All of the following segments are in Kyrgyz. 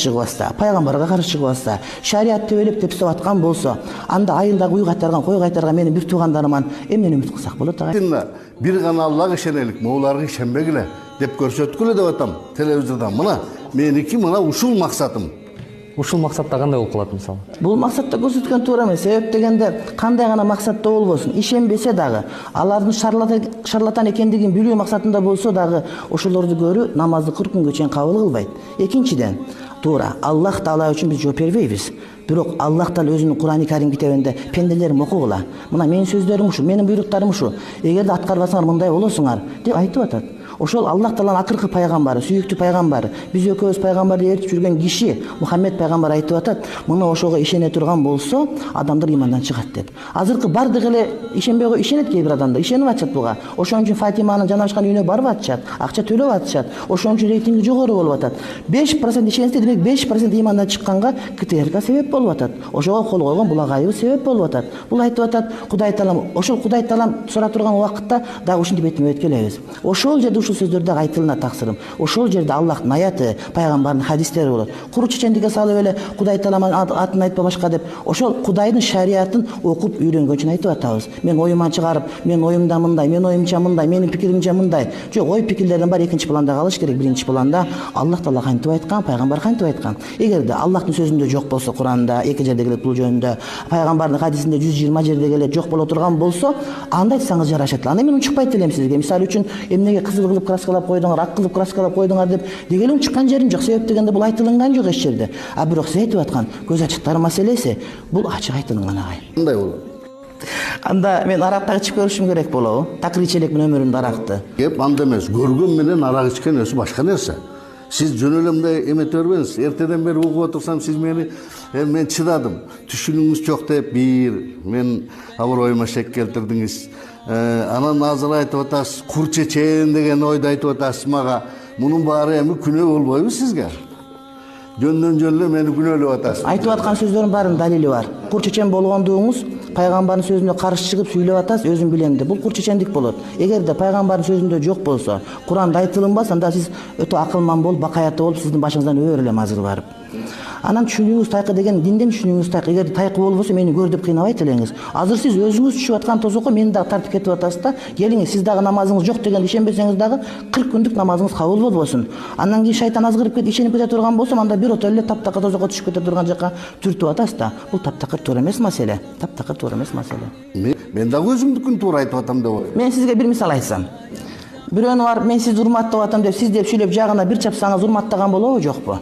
чыгып атса, пайгамбарга каршы чыгып атса, шариат төбөлөп тепсип аткан болсо, анда айылдагы уй кайтарган, кой кайтарган менин бир туугандарыман эмнени үмүт кылсак болот ага? Бир гана Аллага ишенелик, моуларга ишенбегиле деп көрсөткүлө деп атам телевизордон. Мына меники мына ушул максатым. Ушул максатта кандай болуп калат мисалы? Бул максатта көрсөткөн туура эмес. Себеп дегенде кандай гана максатта болбосун, ишенбесе дагы, алардын шарлатан экендигин билүү максатында болсо дагы, ошолорду көрүү намазды 40 күнгө чейин кабыл кылбайт. Экинчиден, туура Аллах Таала үчүн биз жооп бербейбиз. Бирок Аллах Таала өзүнүн Кур'ани Карим китебинде пенделерим окугула. Мына менин сөздөрүм ушу, менин буйруктарым ушу. Эгерде аткарбасаңар мындай болосуңар деп айтып атат. Ошол Аллах Тааланын акыркы пайгамбары, сүйүктүү пайгамбары, биз экөөбүз пайгамбарды ээрчип жүргөн киши Мухаммед пайгамбар айтып атат, мына ошого ишене турган болсо, адамдар имандан чыгат деп. Азыркы бардык эле ишенбей коюп ишенет кээ бир адамдар, ишенип атышат буга. Ошон үчүн Фатиманын жанабышкан үйүнө барып атышат, акча төлөп атышат. Ошон үчүн рейтинги жогору болуп атат. 5% ишенсе, демек 5% имандан чыкканга КТРК себеп болуп атат. Ошого кол койгон булагайыбы себеп болуп атат. Бул айтып атат, Кудай Таалам, ошол Кудай Таалам сурап турган убакытта дагы ушинтип бетме-бет келебиз. Ошол жерде ушул сөздөрдө айтылына таксырым. Ошол жерде Аллахтын аяты, пайгамбардын хадистери болот. Куру чечендикке салып эле Кудай Таалам атын айтпа башка деп, ошол Кудайдын шариатын окуп үйрөнгөнчүн айтып атабыз. Мен оюман чыгарып, мен оюмда мындай, мен оюмча мындай, менин пикиримче мындай. Жок, ой пикирлерден бар экинчи планда калыш керек. Биринчи планда Аллах Таала кантип айткан, пайгамбар кантип айткан. Эгерде Аллахтын сөзүндө жок болсо, Куранда эки жерде келет бул жөнүндө, пайгамбардын хадисинде 120 жерде келет, жок боло турган болсо, анда айтсаңыз жарашат. Анда мен унчукпайт элем сизге. Мисалы үчүн эмнеге кызыл кылып краскалап койдуңар, ак кылып краскалап койдуңар деп дегеле унчуккан жерим жок. Себеп дегенде бул айтылынган жок эч жерде. А бирок сиз айтып аткан көз ачыктар маселеси бул ачык айтылган агай. Кандай болот? Анда мен аракка ичип көрүшүм керек болобу? Такричи элекмин өмүрүмдө аракты. Кеп анда эмес, көргөн менен арак ичкен өзү башка нерсе. Сиз жөн эле мындай эмете бербеңиз. Эртеден бери угуп отурсам, сиз мен чыдадым. Түшүнүңүз жок деп мен абыройума шек келтирдиңиз. Анан азыр айтып атасыз, кур чечен деген ойду айтып атасыз мага. Мунун баары эми күнөө болбойбу сизге? Жөндөн жөн эле мени күнөөлөп атасыз. Айтып аткан сөздөрүн баарынын далили бар. Кур чечен болгондугуңуз пайгамбардын сөзүнө каршы чыгып сүйлөп атасыз, өзүм билем деп. Бул кур чечендик болот. Эгерде пайгамбардын сөзүндө жок болсо, Куранда айтылынбаса, анда сиз өтө акылман болуп, бакаятты болуп, сиздин башыңыздан өөр элем азыр барып. Анан түшүнүүңүз тайкы деген динден түшүнүүңүз тайкы. Эгер тайкы болбосо мени көр деп кыйнабайт элеңиз. Азыр сиз өзүңүз түшүп аткан тозокко мени дагы тартып кетип атасыз да. Келиңиз, сиз дагы намазыңыз жок деген ишенбесеңиз дагы 40 күндүк намазыңыз кабыл болбосун. Андан кийин шайтан азгырып кетип ишенип кете турган болсо, анда бир отол эле таптакыр тозокко түшүп кете турган жака түртүп атасыз да. Бул таптакыр туура эмес маселе. Таптакыр туура эмес маселе. Мен дагы өзүмдүкүн туура айтып атам деп ойлойм. Мен сизге бир мисал айтсам. Бирөөнү барып мен сизди урматтап атам деп, сиз деп сүйлөп жагына бир чапсаңыз урматтаган болобу, жокпу?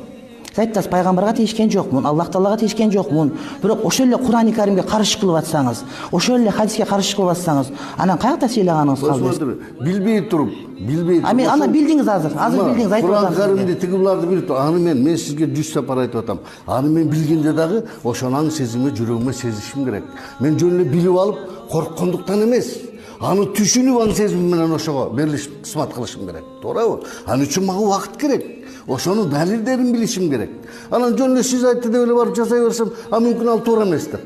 Сиз айтасыз, пайгамбарга тийишкен жокмун, Аллах Таалага тийишкен жокмун. Бирок ошол эле Кур'ани Каримге каршы кылып атсаңыз, ошол эле хадиске каршы кылып атсаңыз, анан каякта сыйлаганыңыз калды? Билбей туруп. Мен аны билдиңиз азыр билдиңиз айтып атам. Кур'ан Каримди тигилерди билип туруп, аны мен сизге 100 сапар айтып атам. Аны мен билгенде дагы ошонун сезимге, жүрөгүмө сезишим керек. Мен жөн эле билип алып, корккондуктан эмес. Аны түшүнүп, аны сезим менен ошого берилиш, кызмат кылышым керек. Туурабы? Аны үчүн мага убакыт керек. Ошонун далилдерин билишим керек. Анан жөн эле сиз айтты деп эле барып жасай берсем, мүмкүн ал туура эмес деп.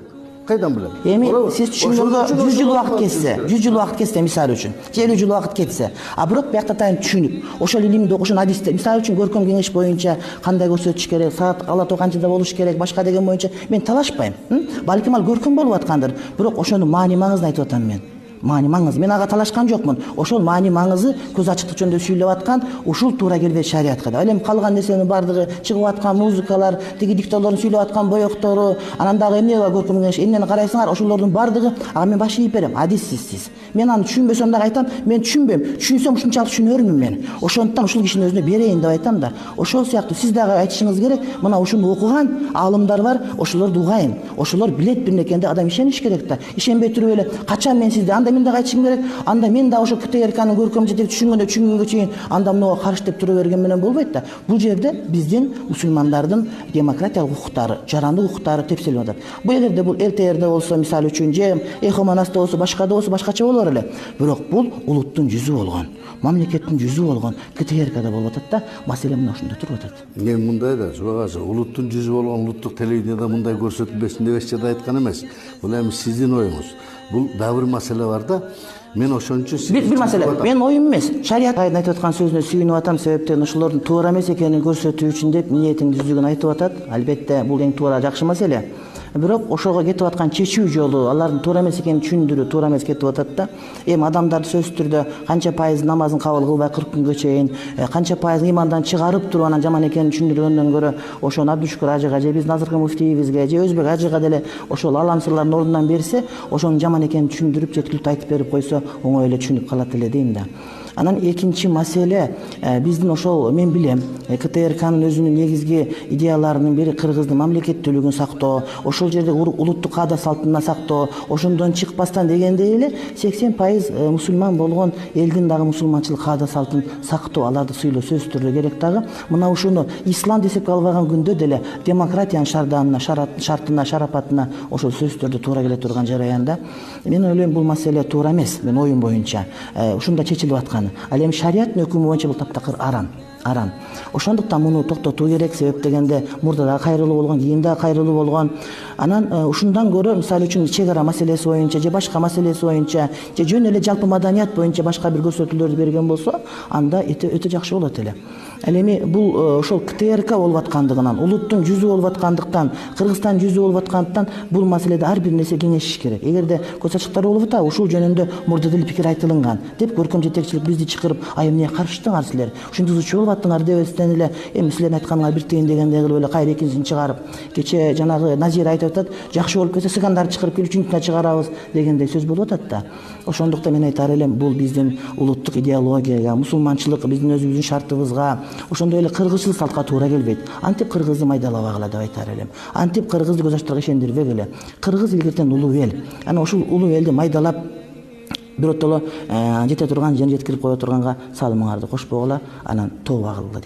Кайдан билем? Эми сиз түшүнгөнгө 100 жыл убакыт кетсе, 100 жыл убакыт кетсе, мисалы үчүн, 50 жыл убакыт кетсе, а бирок биякта тайын түшүнүп, ошол илимди окушун адисте, мисалы үчүн көркөм кеңеш боюнча кандай көрсөтүш керек, саат калато канчада болуш керек, башка деген боюнча мен талашпайм. Балким ал көркөм болуп аткандыр, бирок ошонун маани маңызын айтып атам мен. Маани маңыз. Мен ага талашкан жокмун. Ошол маани маңызы көз ачыктык жөнүндө сүйлөп аткан, ушул туура келбейт шариатка. Ал эми калган нерсенин бардыгы, чыгып аткан музыкалар, тиги дикторлордун сүйлөп аткан боектору, анан дагы эмне бар көркөм кеңеш, эмнени карайсыңар, ошолордун бардыгы ага мен баш ийип берем. Адиссиз. Мен аны түшүнбөсөм дагы айтам, мен түшүнбөйм. Түшүнсөм ушунчалык түшүнөрмүн мен. Ошондуктан ушул кишинин өзүнө берейин деп айтам да. Ошол сыяктуу сиз дагы айтышыңыз керек. Мына ушуну окуган аалымдар бар, ошолорду угайын. Ошолор билет бир неркенде адам ишениш керек да. Ишенбей туруп эле качан мен сизди анда мен дагы айтышым керек. Анда мен да ошо КТРКнын көркөм жетек түшүнгөнгө чейин анда мынага каршы деп тура берген менен болбойт да. Бул жерде биздин мусулмандардын демократиялык укуктары, жарандык укуктары тепселип атат. Бул эгерде бул РТРде болсо, мисалы үчүн, же Эхо Манаста болсо, башкада болсо башкача болор эле. Бирок бул улуттун жүзү болгон, мамлекеттин жүзү болгон КТРКда болуп атат да. Маселе мына ошондо туруп атат. Мен мындай да, жубагасы, улуттун жүзү болгон улуттук телевидениеда мындай көрсөтүлбөсүн деп эч жерде айткан эмес. Бул эми сиздин оюңуз. бул дагы бир маселе бар да. Мен ошон үчүн бир маселе, мен оюм эмес, шарият айтып аткан сөзүнө сүйүнүп атам, себептен ошолордун туура эмес экенин көрсөтүү үчүн деп ниетин түздүгүн айтып атат. Албетте бул эң туура, жакшы маселе. Бирок ошого кетип аткан чечүү жолу, алардын туура эмес экенин түшүндүрүү туура эмес кетип атат да. Эми адамдар сөзсүз түрдө канча пайыз намазын кабыл кылбай 40 күнгө чейин, канча пайыз имандан чыгарып туруп анан жаман экенин түшүндүргөндөн көрө ошону Абдушкур ажыга же биз азыркы муфтийибизге же Өзбек ажыга деле ошол аламсырлардын ордунан берсе, ошонун жаман экенин түшүндүрүп, жеткиликтүү айтып берип койсо, оңой эле түшүнүп калат эле дейм да. Анан экинчи маселе, биздин ошол мен билем, КТРКнын өзүнүн негизги идеяларынын бири кыргыздын мамлекеттүүлүгүн сактоо, ошол жерде улуттук аада салтына сактоо, ошондон чыкпастан дегендей эле 80% мусулман болгон элдин дагы мусулманчылык аада салтын сактоо, аларды сыйлоо сөзсүз түрдө керек дагы. Мына ушуну ислам десепке албаган күндө деле демократиянын шарданына, шартына, шарапатына ошол сөзсүз түрдө туура келе турган жараянда мен ойлойм бул маселе туура эмес, мен оюм боюнча. Ушунда чечилип атканы. Ал эми шариаттын өкүмү боюнча бул таптакыр арам. Ошондуктан муну токтотуу керек, себеп дегенде мурда да кайрылуу болгон, кийин да кайрылуу болгон. Анан ушундан көрө, мисалы үчүн чек ара маселеси боюнча же башка маселеси боюнча же жөн эле жалпы маданият боюнча башка бир көрсөтүүлөрдү берген болсо, анда өтө жакшы болот эле. Ал эми бул ошол КТРК болуп аткандыгынан, улуттун жүзү болуп аткандыктан, Кыргызстан жүзү болуп аткандыктан бул маселеде ар бир нерсе кеңешиш керек. Эгерде көз ачыктар болуп атат, ушул жөнүндө мурда деле пикир айтылынган деп көркөм жетекчилик бизди чакырып, эмне каршыдыңар силер? Ушунтузчу болуп аттыңар дебестен эле, эми силердин айтканыңар бир тыйын дегендей кылып эле кайра экинчисин чыгарып, кече жанагы Назира айтып атат, жакшы болуп кетсе сыгандарды чыгарып келип үчүнчүсүнө чыгарабыз дегендей сөз болуп атат да. Ошондуктан мен айтар элем, бул биздин улуттук идеологияга, мусулманчылык биздин өзүбүздүн шартыбызга, ошондой эле кыргызчылык салтка туура келбейт. Антип кыргызды майдалабагыла деп айтар элем. Антип кыргызды көз ачтарга ишендирбегиле. Кыргыз илгертен улуу эл. Анан ушул улуу элди майдалап биротоло жете турган, жете жеткирип кое турганга салымыңарды кошпогула, анан тобо кылгыла.